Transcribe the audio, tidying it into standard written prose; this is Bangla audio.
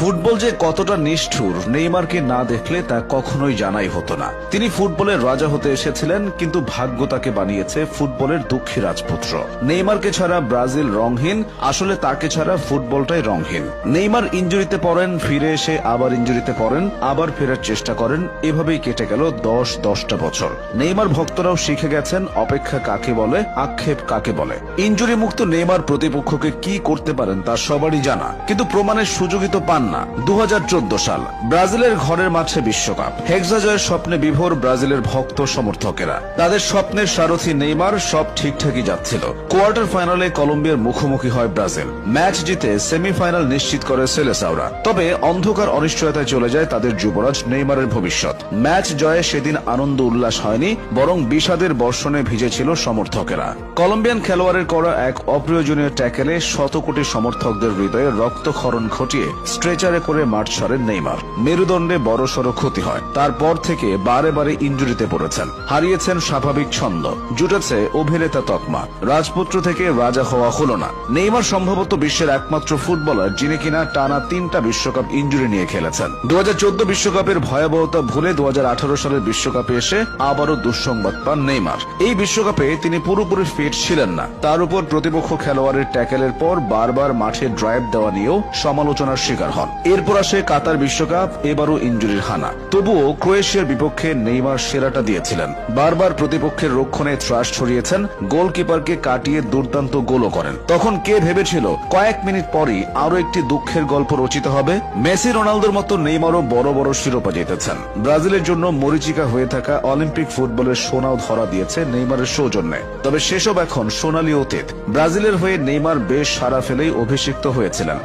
ফুটবল যে কতটা নিষ্ঠুর নেইমারকে না দেখলে তা কখনোই জানাই হতো না। তিনি ফুটবলের রাজা হতে এসেছিলেন, কিন্তু ভাগ্য তাকে বানিয়েছে ফুটবলের দুঃখী রাজপুত্র। নেইমারকে ছাড়া ব্রাজিল রংহীন, আসলে তাকে ছাড়া ফুটবলটাই রংহীন। নেইমার ইনজুরিতে পড়েন, ফিরে এসে আবার ইনজুরিতে পড়েন, আবার ফেরার চেষ্টা করেন, এভাবেই কেটে গেল 10-10টা বছর। নেইমার ভক্তরাও শিখে গেছেন অপেক্ষা কাকে বলে, আক্ষেপ কাকে বলে। ইনজুরি মুক্ত নেইমার প্রতিপক্ষকে কি করতে পারেন তা সবারই জানা, কিন্তু প্রমাণের সুযোগই তো পান না। 2014 সাল ব্রাজিলের ঘরের মাঠে বিশ্বকাপ, হেক্সা জয়ের স্বপ্নে বিভোর ব্রাজিলের ভক্ত সমর্থকেরা। তাদের স্বপ্নের সারথি নেইমার, সব ঠিকঠাকই যাচ্ছিল। কোয়ার্টার ফাইনালে কলম্বিয়ার মুখোমুখি হয় ব্রাজিল। ম্যাচ জিতে সেমিফাইনাল নিশ্চিত করে সেলেসাওরা। তবে অন্ধকার অনিশ্চয়তায় চলে যায় তাদের যুবরাজ নেইমারের ভবিষ্যৎ। ম্যাচ জয়ে সেদিন আনন্দ উল্লাস হয়নি, বরং বিষাদের বর্ষণে ভিজেছিল সমর্থকেরা। কলম্বিয়ান খেলোয়াড়ের করা এক অপ্রয়োজনীয় ট্যাকেলে শত কোটি সমর্থকদের হৃদয়ে রক্তক্ষরণ ঘটিয়ে স্ট্রেচারে করে মাঠ ছাড়েন নেইমার। মেরুদণ্ডে বড়সড় ক্ষতি হয়। তারপর থেকে বারে বারে ইনজুরিতে পড়েছেন, হারিয়েছেন স্বাভাবিক ছন্দ, জুটেছে অভিনেতা তকমা। রাজপুত্র থেকে রাজা হওয়া হলো না। নেইমার সম্ভবত বিশ্বের একমাত্র ফুটবলার যিনি কিনা টানা 3টা বিশ্বকাপ ইনজুরি নিয়ে খেলেছেন। 2014 বিশ্বকাপের ভয়াবহতা ভুলে 2018 সালের বিশ্বকাপে এসে আবারও দুঃসংবাদ পান নেইমার। এই বিশ্বকাপে তিনি পুরোপুরি ফিট ছিলেন না। তার উপর প্রতিপক্ষ খেলোয়াড়ের ট্যাকেলের পর বারবার মাঠে ড্রাইভ দেওয়া নিয়েও সমালোচনার শিকার হন। এরপর আসে কাতার বিশ্বকাপ, এবারও ইনজুরির হানা। তবুও ক্রোয়েশিয়ার বিপক্ষে নেইমার সেরাটা দিয়েছিলেন। বারবার প্রতিপক্ষের রক্ষণে ত্রাস ছড়িয়েছেন, গোলকিপারকে কাটিয়ে দুর্দান্ত গোলও করেন। তখন কে ভেবেছিল কয়েক মিনিট পরই আরো একটি দুঃখের গল্প রচিত হবে? মেসি রোনালদোর মতো নেইমারও বড় বড় শিরোপা জিতেছেন। ব্রাজিলের জন্য মরীচিকা হয়ে থাকা অলিম্পিক ফুটবলের সোনাও ধরা দিয়েছে নেইমারের সৌজন্যে। তবে সেসব এখন সোনালী অতীত। ব্রাজিলের হয়ে নেইমার বেশ সাড়া ফেলেই অভিষিক্ত হয়েছিলেন।